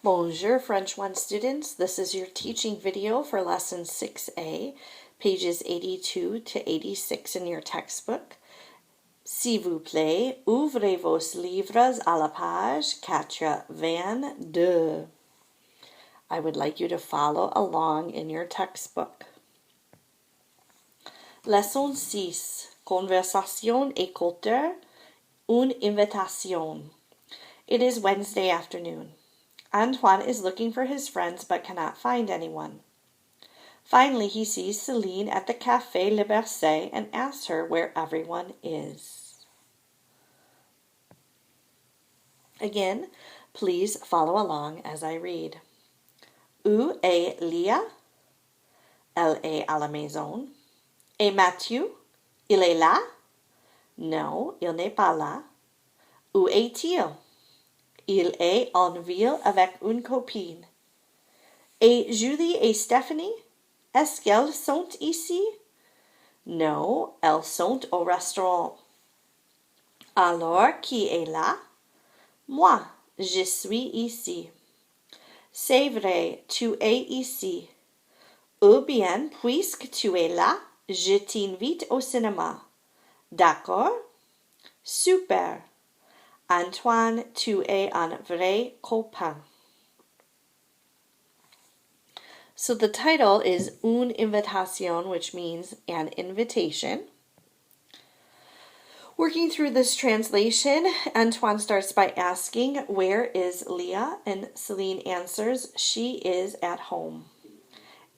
Bonjour, French 1 students. This is your teaching video for Lesson 6A, pages 82 to 86 in your textbook. S'il vous plaît, ouvrez vos livres à la page 82. I would like you to follow along in your textbook. Leçon 6. Conversation écouteur, une invitation. It is Wednesday afternoon. Antoine is looking for his friends but cannot find anyone. Finally, he sees Celine at the Café Le Bercé and asks her where everyone is. Again, please follow along as I read. Où est Léa? Elle est à la maison. Et Mathieu? Il est là? Non, il n'est pas là. Où est-il? Il est en ville avec une copine. Et Julie et Stephanie? Est-ce qu'elles sont ici? Non, elles sont au restaurant. Alors, qui est là? Moi, je suis ici. C'est vrai, tu es ici. Ou bien, puisque tu es là, je t'invite au cinéma. D'accord? Super. Antoine, tu es un vrai copain. So the title is Une invitation, which means an invitation. Working through this translation, Antoine starts by asking, where is Leah? And Celine answers, she is at home.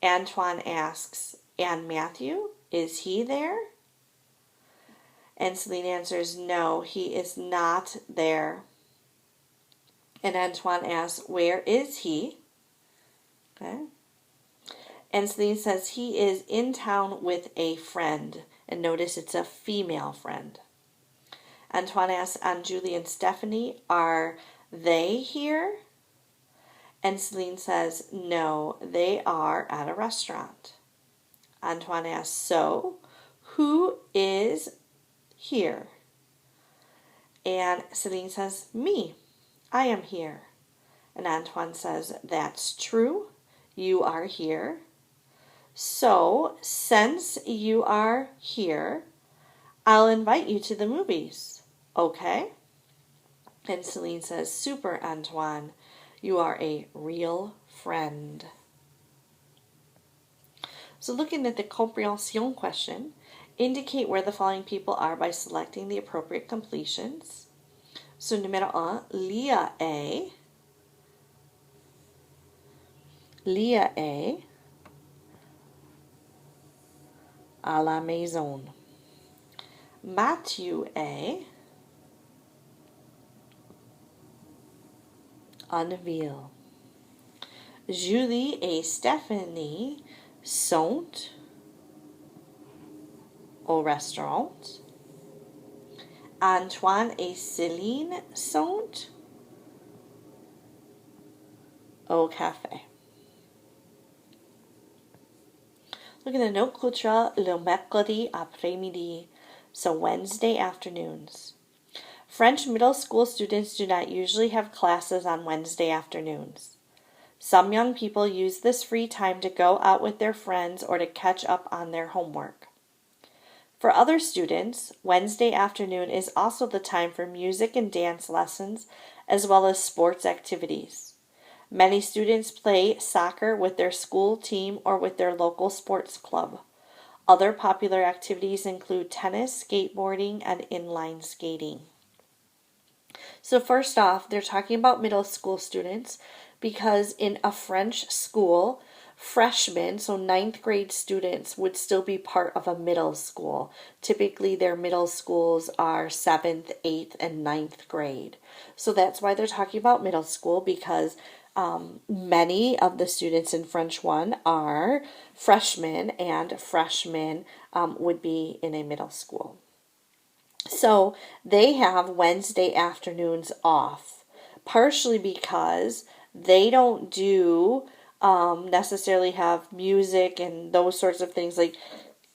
Antoine asks, and Matthew, is he there? And Celine answers, no, he is not there. And Antoine asks, where is he? Okay. And Celine says, he is in town with a friend. And notice it's a female friend. Antoine asks, and Julie and Stephanie, are they here? And Celine says, no, they are at a restaurant. Antoine asks, so who is here? And Celine says, me, I am here. And Antoine says, that's true, you are here. So, since you are here, I'll invite you to the movies, okay? And Celine says, super, Antoine, you are a real friend. So looking at the comprehension question, indicate where the following people are by selecting the appropriate completions. So numéro 1, Léa est à la maison. Mathieu est en ville. Julie et Stephanie sont au restaurant. Antoine et Céline sont au café. Look at the note culturelle le mercredi après-midi, so Wednesday afternoons. French middle school students do not usually have classes on Wednesday afternoons. Some young people use this free time to go out with their friends or to catch up on their homework. For other students, Wednesday afternoon is also the time for music and dance lessons, as well as sports activities. Many students play soccer with their school team or with their local sports club. Other popular activities include tennis, skateboarding, and inline skating. So first off, they're talking about middle school students because in a French school, freshmen, so 9th grade students, would still be part of a middle school. Typically, their middle schools are 7th, 8th, and 9th grade. So that's why they're talking about middle school, because many of the students in French 1 are freshmen, and freshmen would be in a middle school. So they have Wednesday afternoons off, partially because they don't do necessarily have music and those sorts of things like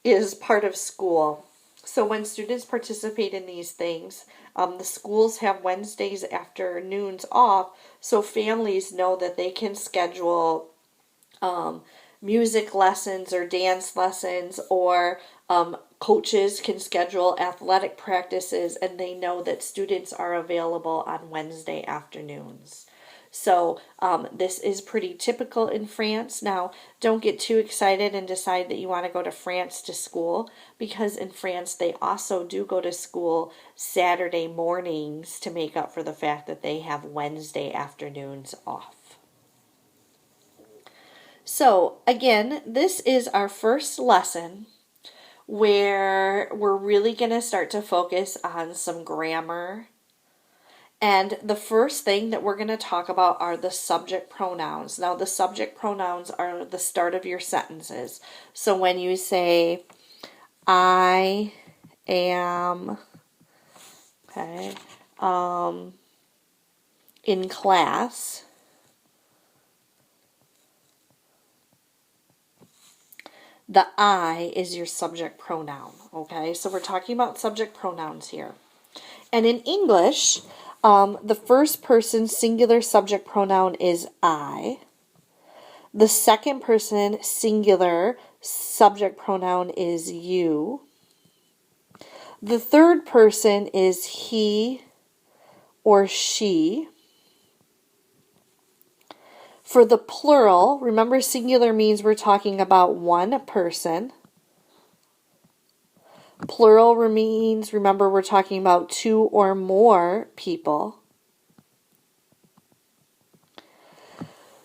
is part of school. So when students participate in these things, The schools have Wednesdays afternoons off, so families know that they can schedule music lessons or dance lessons, or coaches can schedule athletic practices, and they know that students are available on Wednesday afternoons. So this is pretty typical in France. Now, don't get too excited and decide that you want to go to France to school, because in France they also do go to school Saturday mornings to make up for the fact that they have Wednesday afternoons off. So again, this is our first lesson where we're really going to start to focus on some grammar. And the first thing that we're going to talk about are the subject pronouns. Now, the subject pronouns are the start of your sentences. So when you say, I am, okay, in class, the I is your subject pronoun, okay? So we're talking about subject pronouns here. And in English, the first person singular subject pronoun is I. The second person singular subject pronoun is you. The third person is he or she. For the plural, remember singular means we're talking about one person. Plural means, remember, we're talking about two or more people.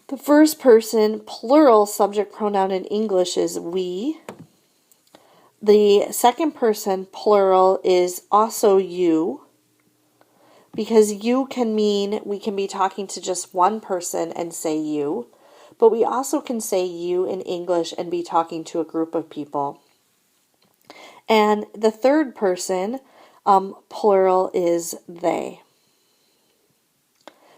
The first person plural subject pronoun in English is we. The second person plural is also you, because you can mean we can be talking to just one person and say you, but we also can say you in English and be talking to a group of people. And the third person plural is they.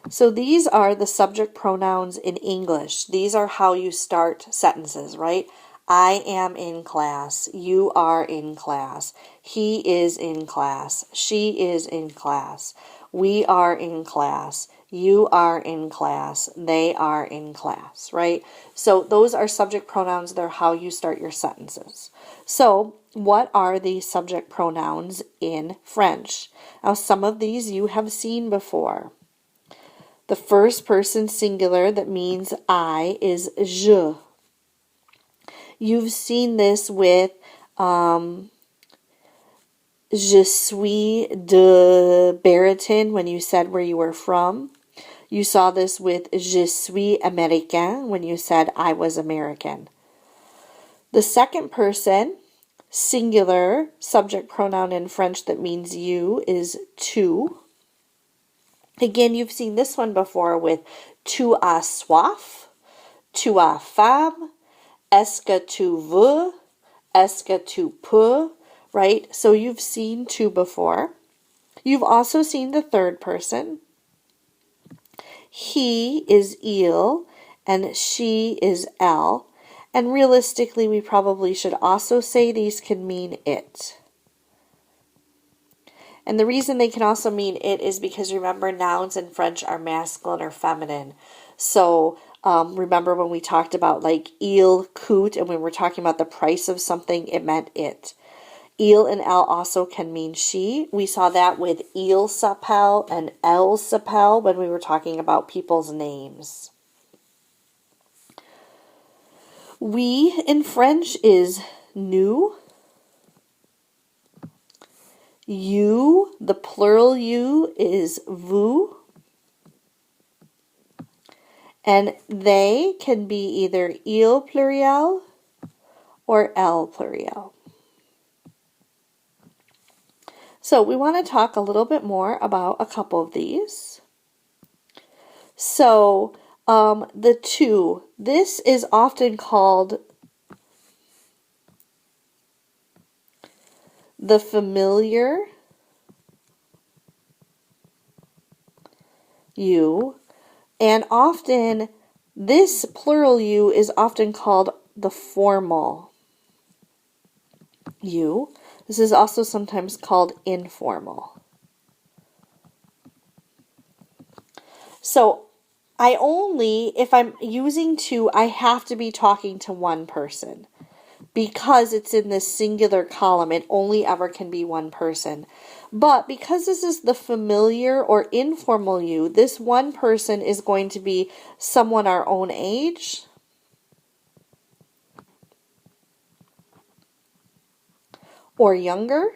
So these are the subject pronouns in English. These are how you start sentences, right? I am in class. You are in class. He is in class. She is in class. We are in class. You are in class. They are in class, right? So those are subject pronouns. They're how you start your sentences. So what are the subject pronouns in French? Now, some of these you have seen before. The first person singular that means I is je. You've seen this with je suis de Baraton when you said where you were from. You saw this with je suis américain when you said I was American. The second person singular subject pronoun in French that means you is tu. Again, you've seen this one before with tu as soif, tu as faim, est-ce que tu veux, est-ce que tu peux, right? So you've seen tu before. You've also seen the third person. He is il and she is elle. And realistically, we probably should also say these can mean it. And the reason they can also mean it is because remember, nouns in French are masculine or feminine. So remember when we talked about like il coûte, and when we're talking about the price of something, it meant it. Il and elle also can mean she. We saw that with il s'appelle and elle s'appelle when we were talking about people's names. We in French is nous. You, the plural you, is vous. And they can be either il pluriel or elle pluriel. So we want to talk a little bit more about a couple of these. So the tu, this is often called the familiar you, and often this plural you is often called the formal you. This is also sometimes called informal. So if I'm using two, I have to be talking to one person. Because it's in this singular column, it only ever can be one person. But because this is the familiar or informal you, this one person is going to be someone our own age, or younger,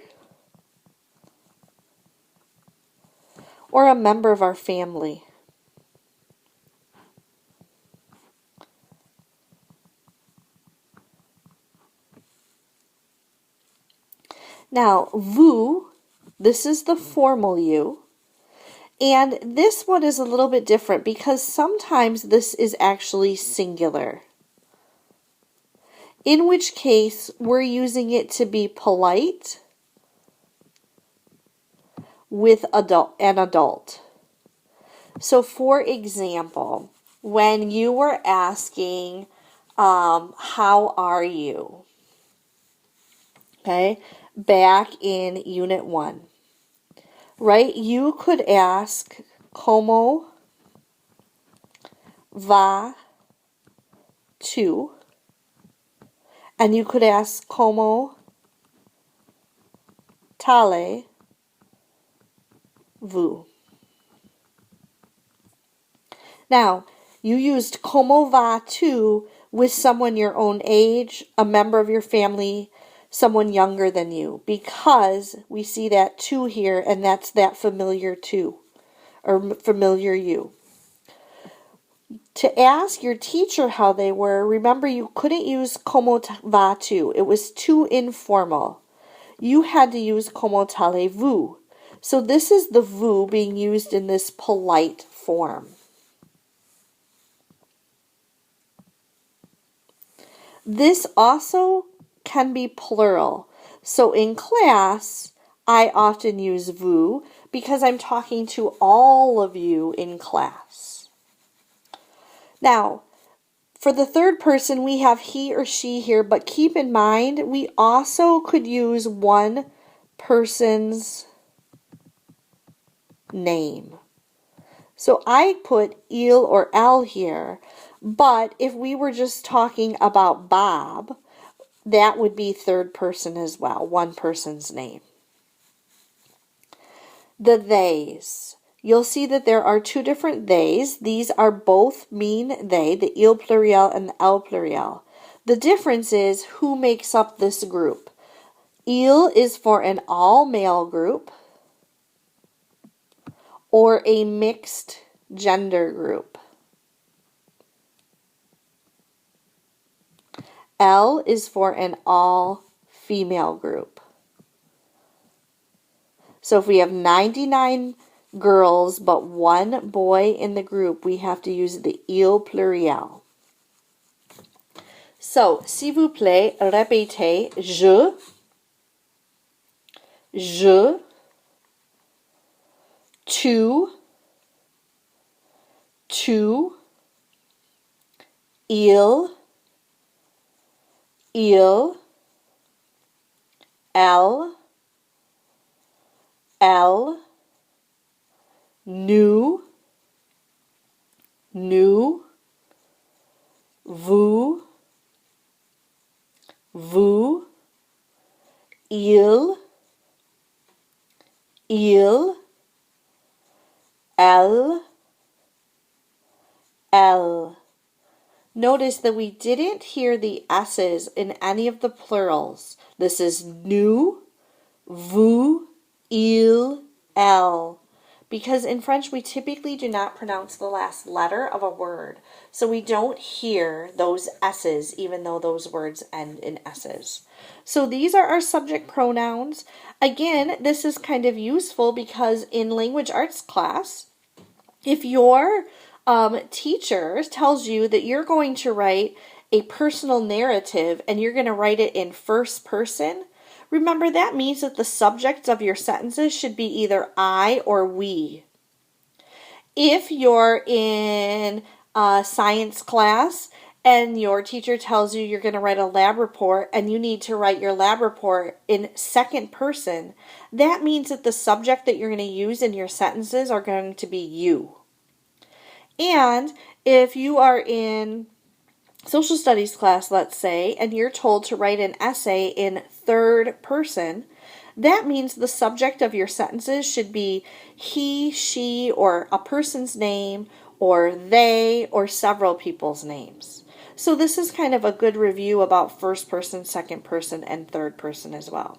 or a member of our family. Now, vous, this is the formal you. And this one is a little bit different because sometimes this is actually singular. In which case, we're using it to be polite with an adult. So, for example, when you were asking, how are you? Okay, back in Unit 1, right? You could ask, ¿Cómo va tu? And you could ask, ¿Cómo allez-vous? Now, you used ¿Cómo va tu? With someone your own age, a member of your family, someone younger than you, because we see that tu here, and that's that familiar tu, or familiar you. To ask your teacher how they were, remember you couldn't use ¿Cómo va tu? It was too informal. You had to use ¿Cómo allez-vous? So this is the vous being used in this polite form. This also can be plural. So in class, I often use vous because I'm talking to all of you in class. Now, for the third person, we have he or she here, but keep in mind, we also could use one person's name. So I put il or elle here, but if we were just talking about Bob, that would be third person as well, one person's name. The theys. You'll see that there are two different theys. These are both mean they, the il pluriel and the elle pluriel. The difference is who makes up this group. Il is for an all-male group or a mixed gender group. Elle is for an all-female group. So if we have 99 girls but one boy in the group, we have to use the il pluriel. So, s'il vous plaît, répétez je, tu, il, elle, nous, vous, il, elle. Notice that we didn't hear the S's in any of the plurals. This is nous, vous, il, elle. Because in French, we typically do not pronounce the last letter of a word. So we don't hear those S's, even though those words end in S's. So these are our subject pronouns. Again, this is kind of useful because in language arts class, if your teacher tells you that you're going to write a personal narrative and you're going to write it in first person, remember that means that the subjects of your sentences should be either I or we. If you're in a science class and your teacher tells you you're going to write a lab report and you need to write your lab report in second person, that means that the subject that you're going to use in your sentences are going to be you. And if you are in social studies class, let's say, and you're told to write an essay in third person, that means the subject of your sentences should be he, she, or a person's name, or they, or several people's names. So this is kind of a good review about first person, second person, and third person as well.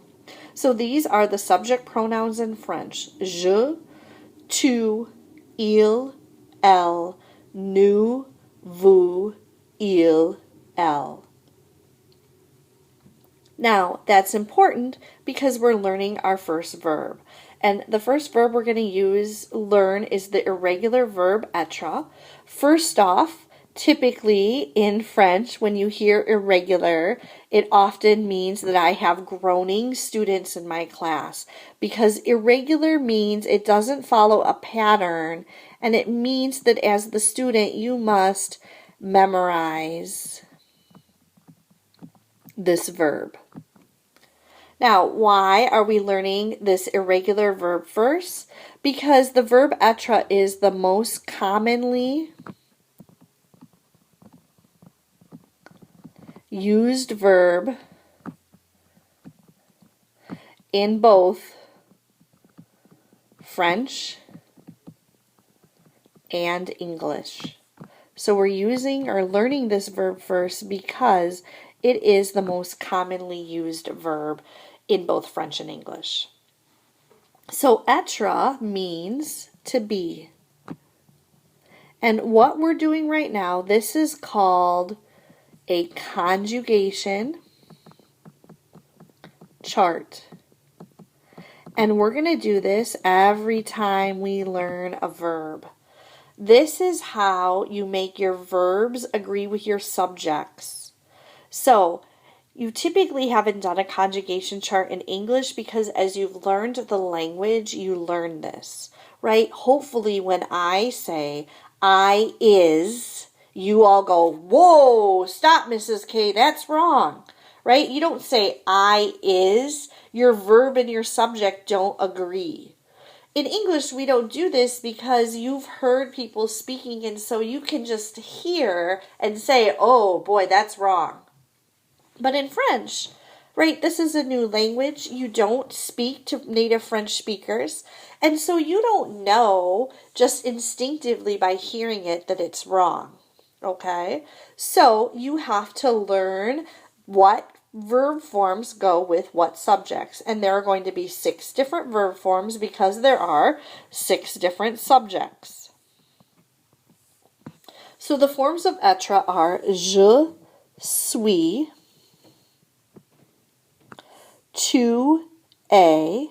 So these are the subject pronouns in French. Je, tu, il, elle, nous, vous, il, elle. Now, that's important because we're learning our first verb. And the first verb we're going to learn is the irregular verb être. First off, typically in French, when you hear irregular, it often means that I have groaning students in my class, because irregular means it doesn't follow a pattern, and it means that as the student, you must memorize this verb. Now, why are we learning this irregular verb first? Because the verb être is the most commonly used verb in both French and English. So we're using or learning this verb first because it is the most commonly used verb in both French and English. So être means to be. And what we're doing right now, this is called a conjugation chart. And we're going to do this every time we learn a verb. This is how you make your verbs agree with your subjects. So, you typically haven't done a conjugation chart in English because as you've learned the language, you learn this, right? Hopefully when I say I is, you all go, whoa, stop, Mrs. K, that's wrong, right? You don't say I is, your verb and your subject don't agree. In English, we don't do this because you've heard people speaking, and so you can just hear and say, oh boy, that's wrong. But in French, right, this is a new language. You don't speak to native French speakers, and so you don't know just instinctively by hearing it that it's wrong, okay? So you have to learn what verb forms go with what subjects, and there are going to be 6 different verb forms because there are 6 different subjects. So the forms of être are je suis, tu es,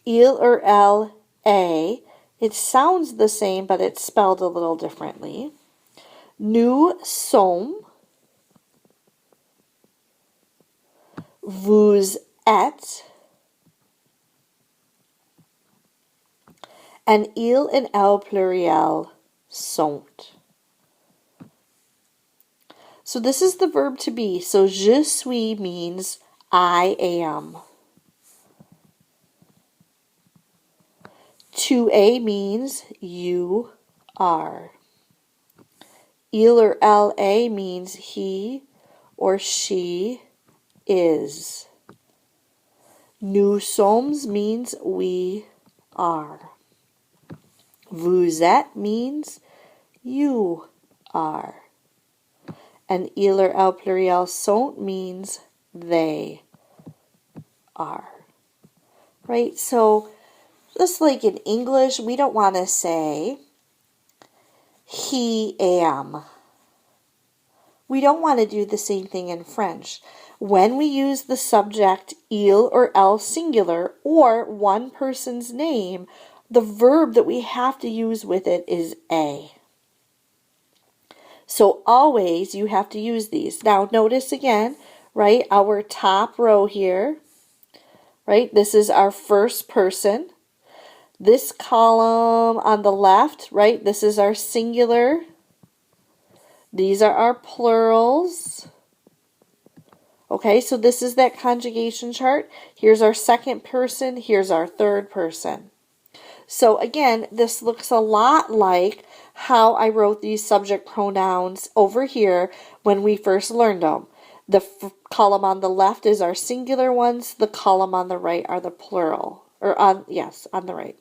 il or elle est. It sounds the same, but it's spelled a little differently. Nous sommes, vous êtes, and il and elle pluriel sont. So this is the verb to be. So je suis means I am. Tu es means you are. Il or elle est means he or she is. Nous sommes means we are. Vous êtes means you are. And il or elle pluriel sont means they are. Right? So just like in English, we don't want to say he am. We don't want to do the same thing in French. When we use the subject il or elle singular or one person's name, the verb that we have to use with it is a. So always you have to use these. Now notice again, right, our top row here, right, this is our first person. This column on the left, right, this is our singular. These are our plurals. Okay, so this is that conjugation chart. Here's our second person, here's our third person. So again, this looks a lot like how I wrote these subject pronouns over here when we first learned them. The column on the left is our singular ones. The column on the right are the plural. On the right.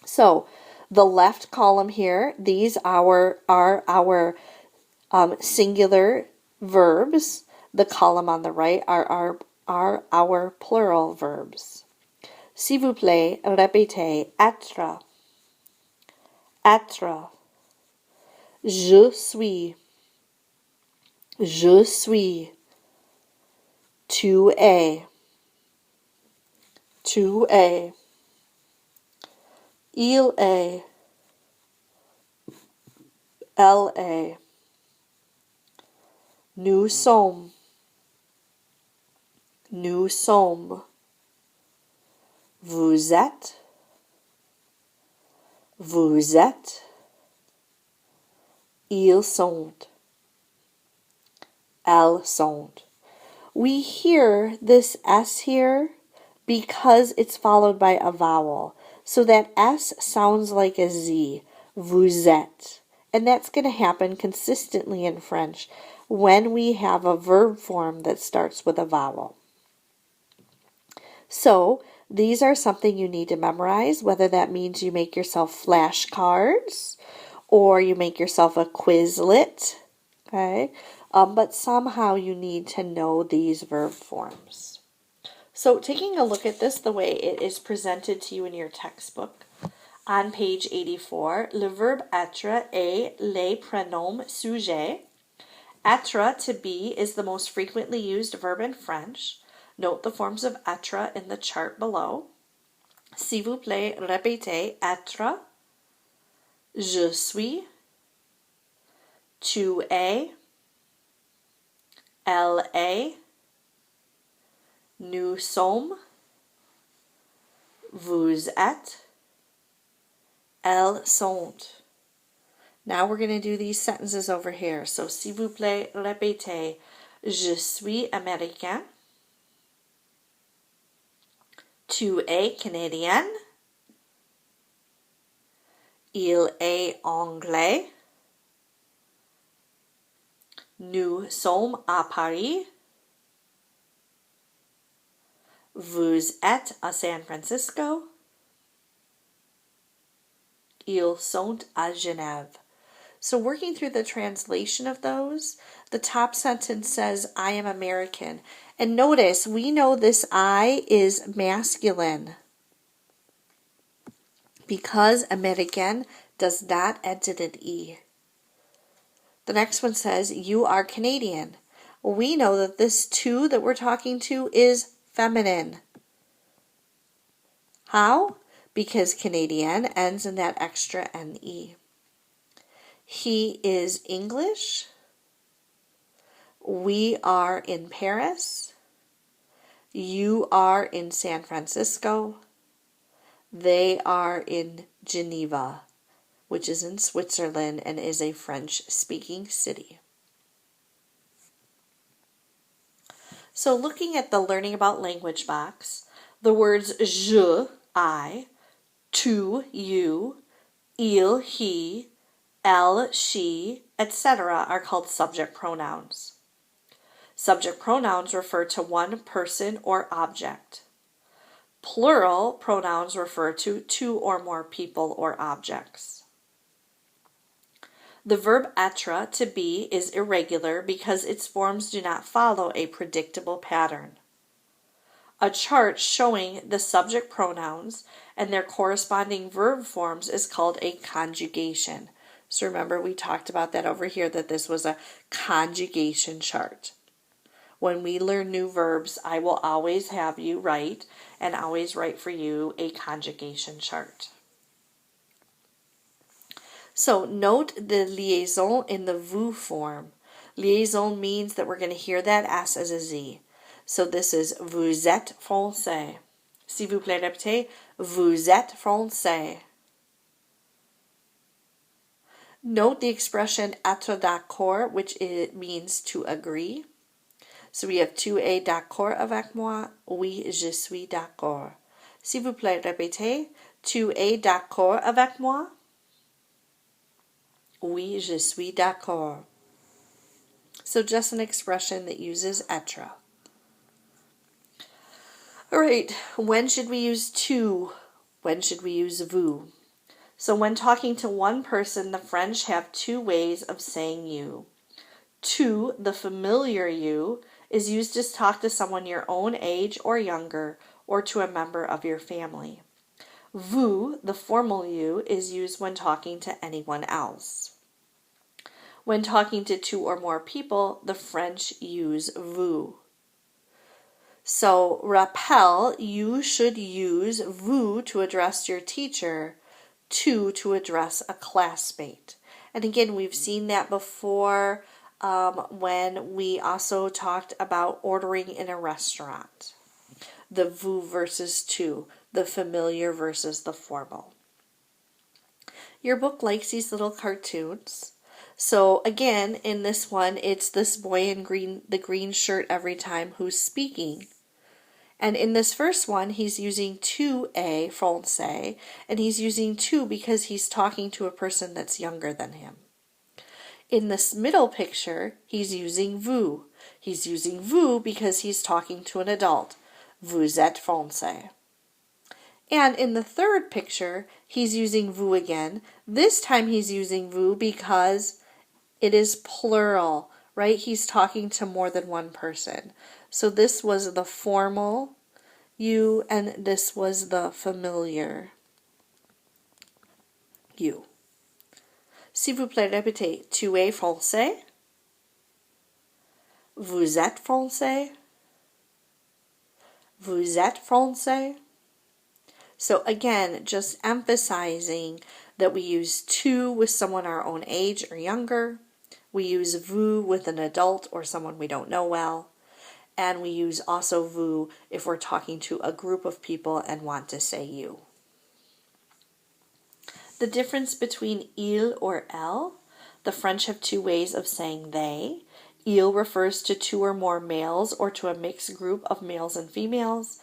So the left column here, these are our singular verbs. The column on the right are our plural verbs. S'il vous plaît, répétez être. Être. Je suis. Je suis. Tu es. Tu es. Il est. Elle est. Nous sommes. Nous sommes. Vous êtes. Vous êtes. Ils sont. Elles sont. We hear this S here because it's followed by a vowel. So that S sounds like a Z. Vous êtes. And that's going to happen consistently in French when we have a verb form that starts with a vowel. So these are something you need to memorize, whether that means you make yourself flashcards or you make yourself a Quizlet, okay? But somehow you need to know these verb forms. So taking a look at this the way it is presented to you in your textbook, on page 84, le verbe être est les pronoms sujets. Être, to be, is the most frequently used verb in French. Note the forms of être in the chart below. S'il vous plaît, répétez être. Je suis. Tu es. Elle est. Nous sommes. Vous êtes. Elles sont. Now we're going to do these sentences over here. So, s'il vous plaît, répétez. Je suis américain. Tu es canadienne. Il est anglais. Nous sommes à Paris. Vous êtes à San Francisco. Ils sont à Genève. So working through the translation of those, the top sentence says, I am American. And notice, we know this I is masculine because American does not end in an E. The next one says, you are Canadian. We know that this tu that we're talking to is feminine. How? Because Canadian ends in that extra NE. He is English. We are in Paris. You are in San Francisco. They are in Geneva, which is in Switzerland and is a French-speaking city. So looking at the Learning About Language box, the words je, I, tu, you, il, he, elle, she, etc. are called subject pronouns. Subject pronouns refer to one person or object. Plural pronouns refer to two or more people or objects. The verb être, to be, is irregular because its forms do not follow a predictable pattern. A chart showing the subject pronouns and their corresponding verb forms is called a conjugation. So remember, we talked about that over here, that this was a conjugation chart. When we learn new verbs, I will always have you write and always write for you a conjugation chart. So note the liaison in the vous form. Liaison means that we're going to hear that S as a Z. So this is vous êtes français. S'il vous plaît, répétez, vous êtes français. Note the expression être d'accord, which it means to agree. So we have tu es d'accord avec moi? Oui, je suis d'accord. S'il vous plaît, répétez, Tu es d'accord avec moi? Oui, je suis d'accord. So just an expression that uses être. All right, when should we use tu? When should we use vous? So when talking to one person, the French have two ways of saying you. Tu, the familiar you, is used to talk to someone your own age or younger, or to a member of your family. Vous, the formal you, is used when talking to anyone else. When talking to two or more people, the French use vous. So, rappel, you should use vous to address your teacher, tu to address a classmate. And again, we've seen that before when we also talked about ordering in a restaurant. The vous versus tu, the familiar versus the formal. Your book likes these little cartoons. So again, in this one, it's this boy in the green shirt every time who's speaking. And in this first one, he's using tu es français, and he's using tu because he's talking to a person that's younger than him. In this middle picture, he's using vous. He's using vous because he's talking to an adult. Vous êtes français. And in the third picture, he's using vous again. This time he's using vous because it is plural, right? He's talking to more than one person. So this was the formal you, and this was the familiar you. S'il vous plaît, répétez. Tu es français? Vous êtes français? Vous êtes français? So again, just emphasizing that we use tu with someone our own age or younger. We use vous with an adult or someone we don't know well. And we use also vous if we're talking to a group of people and want to say you. The difference between il or elle. The French have two ways of saying they. Il refers to two or more males or to a mixed group of males and females.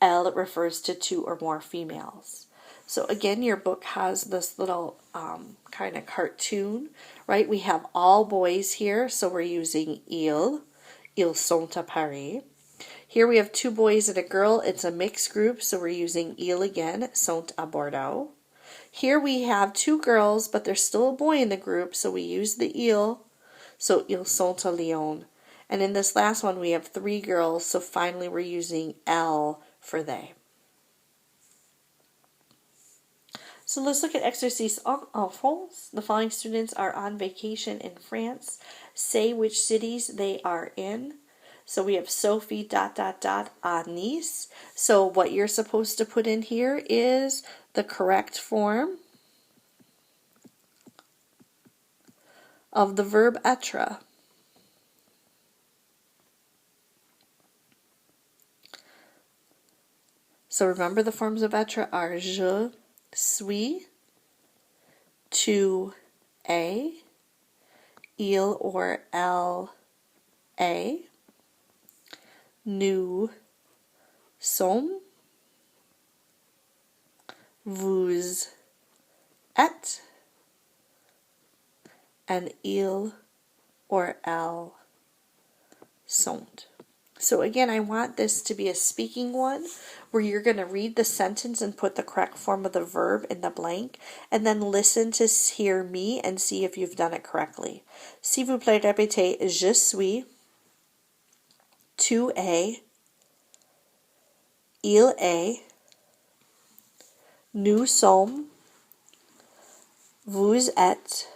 Elle refers to two or more females. So again, your book has this little kind of cartoon, right? We have all boys here, so we're using ils sont à Paris. Here we have two boys and a girl. It's a mixed group, so we're using ils again, sont à Bordeaux. Here we have two girls, but there's still a boy in the group, so we use the ils, so ils sont à Lyon. And in this last one, we have three girls, so finally we're using elle for they. So let's look at exercice en France. The following students are on vacation in France. Say which cities they are in. So we have Sophie ... à Nice. So what you're supposed to put in here is the correct form of the verb être. So remember the forms of être are je suis, tu es, il or elle est, nous sommes, vous êtes, and il or elle sont. So again, I want this to be a speaking one where you're going to read the sentence and put the correct form of the verb in the blank, and then listen to hear me and see if you've done it correctly. S'il vous plaît, répétez, je suis, tu es, il est, nous sommes, vous êtes,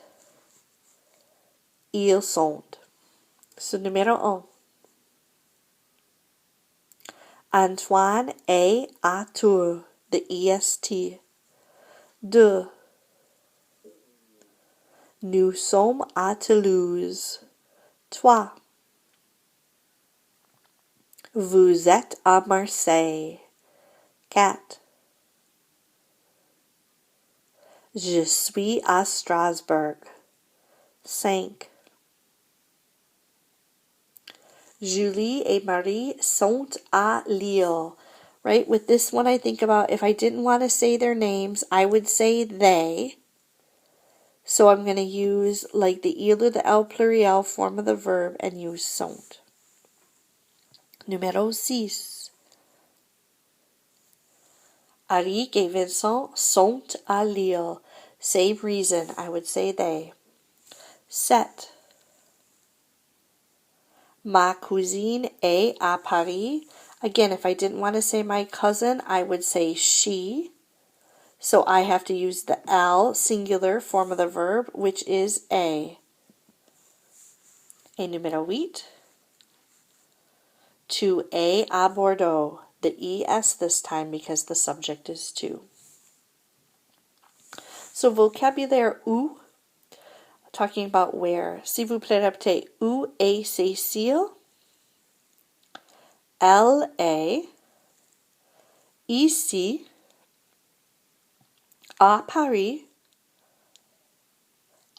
ils sont. So numéro 1. Antoine est à Tours, the EST. 2. Nous sommes à Toulouse. 3. Vous êtes à Marseille. 4. Je suis à Strasbourg. 5. Julie et Marie sont à Lille. right? With this one, I think about if I didn't want to say their names, I would say they. So I'm going to use like the il or the el pluriel form of the verb and use sont. Numéro 6. Arik et Vincent sont à Lille. Same reason, I would say they. 7. Ma cousine est à Paris. Again, if I didn't want to say my cousin, I would say she. So I have to use the L singular form of the verb, which is a. Et numéro 8. Tu es à Bordeaux. The ES this time because the subject is to. So vocabulaire où, talking about where. S'il vous plaît, répétez. Où est Cécile? Elle est ici à Paris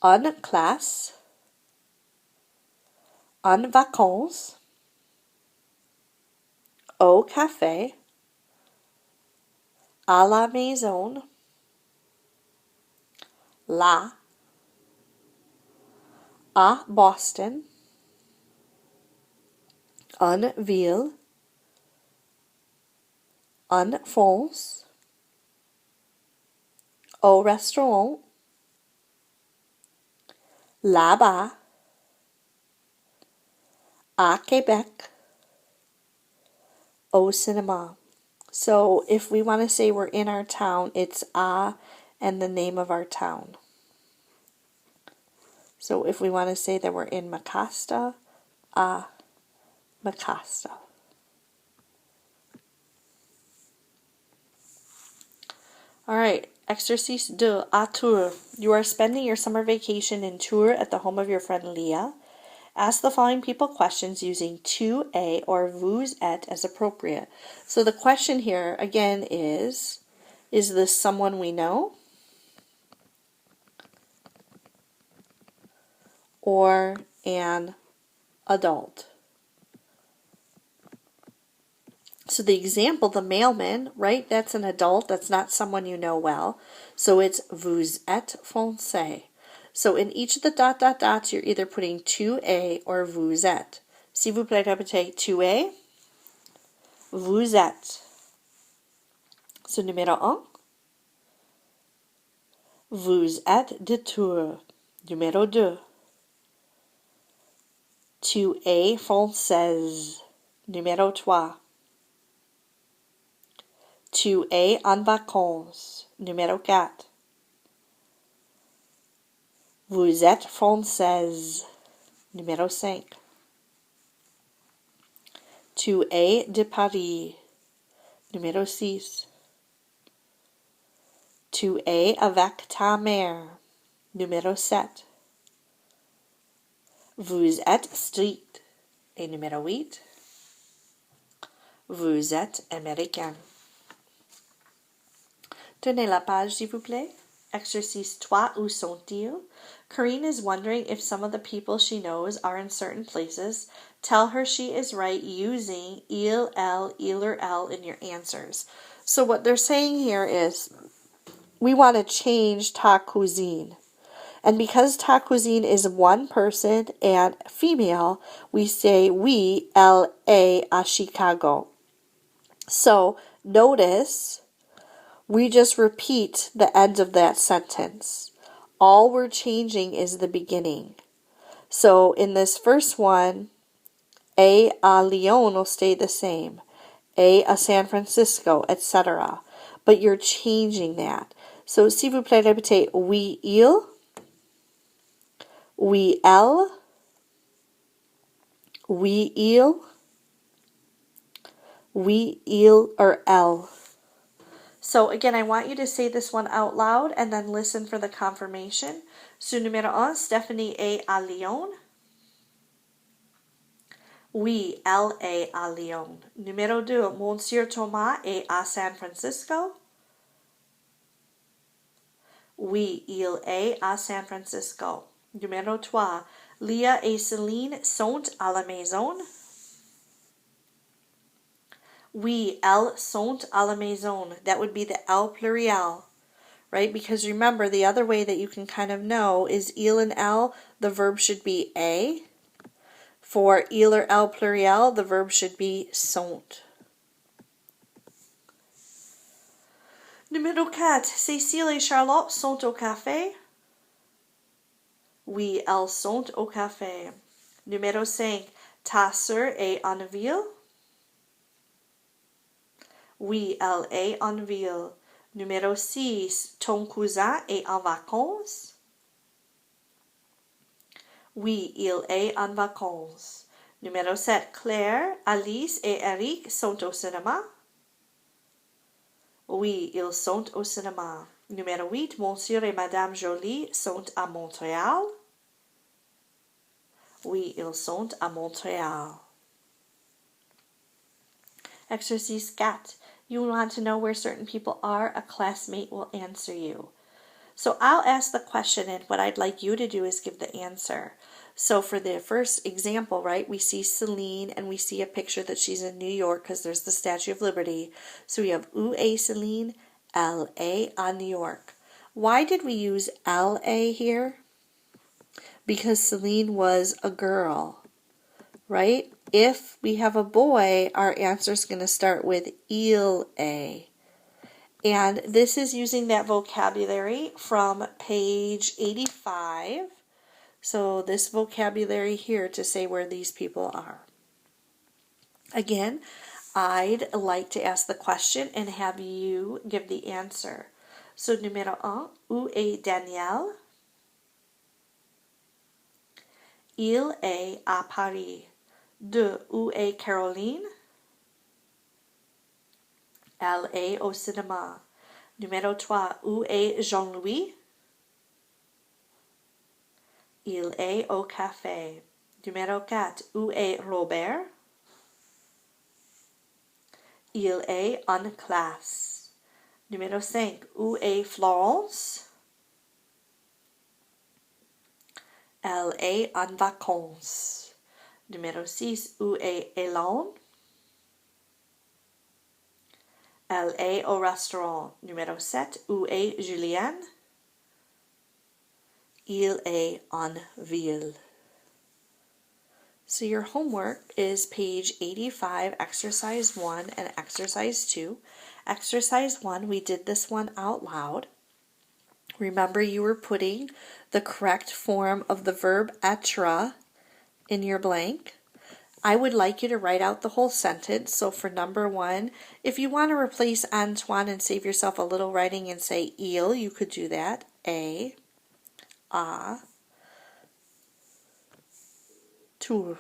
en classe, en vacances, au café, à la maison, là, à Boston, en ville, en France, au restaurant, là-bas, à Quebec, au cinéma. So if we want to say we're in our town, it's à and the name of our town. So if we want to say that we're in Macasta, à Macasta. All right, exercice 2, à Tours. You are spending your summer vacation in Tours at the home of your friend Leah. Ask the following people questions using tu es or vous êtes as appropriate. So the question here, again, is this someone we know? Or an adult? So the example, the mailman, right? That's an adult. That's not someone you know well. So it's vous êtes français. So in each of the dots, you're either putting tu es or vous êtes. S'il vous plaît, répétez tu es, vous êtes. So numéro 1. Vous êtes de Tours. Numéro 2. Tu es française. Numéro 3. Tu es en vacances. Numéro 4. Vous êtes française. Numéro 5. Tu es de Paris. Numéro 6. Tu es avec ta mère. Numéro 7. Vous êtes strict. Et numéro 8. Vous êtes américain. Tournez la page, s'il vous plaît. Exercice 3, où sont-ils? Corinne is wondering if some of the people she knows are in certain places. Tell her she is right using il, or elle in your answers. So what they're saying here is we want to change ta cousine. And because ta cousine is one person and female, we say oui, elle est à Chicago. So notice we just repeat the end of that sentence. All we're changing is the beginning. So in this first one, a Lyon will stay the same. A San Francisco, etc. But you're changing that. So s'il vous plaît, répétez oui, il, oui, elle, oui, il, or elle. So again, I want you to say this one out loud and then listen for the confirmation. So numéro 1, Stephanie est à Lyon. Oui, elle est à Lyon. Numéro 2, Monsieur Thomas est à San Francisco. Oui, il est à San Francisco. Numéro 3, Leah et Céline sont à la maison. Oui, elles sont à la maison. That would be the elle pluriel, right? Because remember, the other way that you can kind of know is il and elle, the verb should be a. For il or elle pluriel, the verb should be sont. Numéro 4. Cécile et Charlotte sont au café? Oui, elles sont au café. Numéro 5. Ta sœur est en ville? Oui, elle est en ville. Numéro 6. Ton cousin est en vacances? Oui, il est en vacances. Numéro 7. Claire, Alice et Eric sont au cinéma? Oui, ils sont au cinéma. Numéro 8. Monsieur et Madame Jolie sont à Montréal? Oui, ils sont à Montréal. Exercise 4. You want to know where certain people are? A classmate will answer you. So I'll ask the question, and what I'd like you to do is give the answer. So for the first example, right, we see Celine, and we see a picture that she's in New York because there's the Statue of Liberty. So we have où est Celine, L.A. on New York. Why did we use L.A. here? Because Celine was a girl, right? If we have a boy, our answer is going to start with il est. And this is using that vocabulary from page 85. So this vocabulary here to say where these people are. Again, I'd like to ask the question and have you give the answer. So numéro 1, où est Daniel? Il est à Paris. 2, où est Caroline? Elle est au cinéma. Numéro 3, où est Jean-Louis? Il est au café. Numéro 4, où est Robert? Il est en classe. Numéro 5, où est Florence? Elle est en vacances. Numéro 6, où est Hélène? Elle est au restaurant. Numéro 7, où est Julien? Il est en ville. So your homework is page 85, exercise 1 and exercise 2. Exercise 1, we did this one out loud. Remember, you were putting the correct form of the verb être in your blank. I would like you to write out the whole sentence. So for number 1, if you want to replace Antoine and save yourself a little writing and say il, you could do that. A, tour.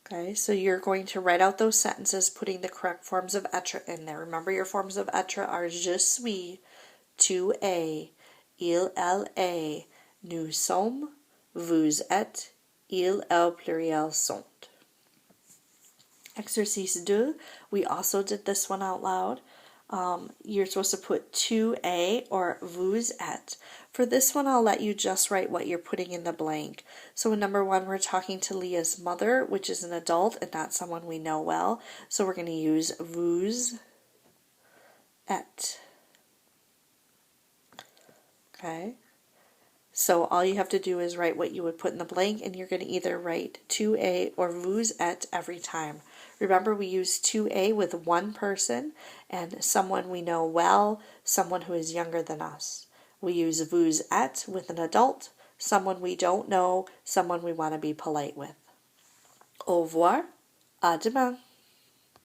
Okay, so you're going to write out those sentences putting the correct forms of être in there. Remember, your forms of être are je suis, tu es, il, elle est, nous sommes, vous êtes, il, elle pluriel sont. Exercice 2, we also did this one out loud. You're supposed to put tu es or vous êtes. For this one, I'll let you just write what you're putting in the blank. So in number 1, we're talking to Leah's mother, which is an adult and not someone we know well. So we're going to use vous êtes. Okay. So all you have to do is write what you would put in the blank, and you're going to either write tu es or vous êtes every time. Remember, we use tu es with one person and someone we know well, someone who is younger than us. We use vous êtes with an adult, someone we don't know, someone we want to be polite with. Au revoir, à demain.